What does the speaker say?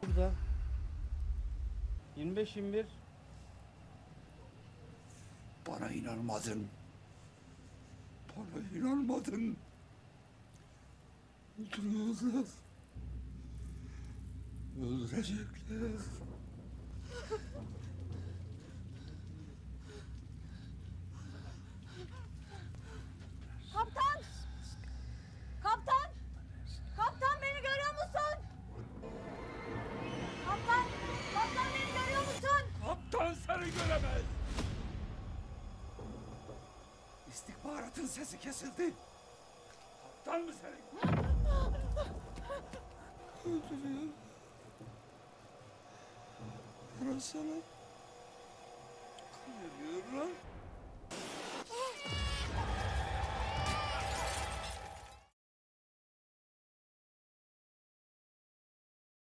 şurada. 25-21. Bana inanmadın. Bana inanmadın. Öldürüyorlar. Öldürecekler. Kaptan! Kaptan! Kaptan beni görüyor musun? Kaptan! Kaptan beni görüyor musun? Kaptan seni göremez. İstihbaratın sesi kesildi. Kaptan mı seni? Öldürüyor. Bana sana kan veriyor lan.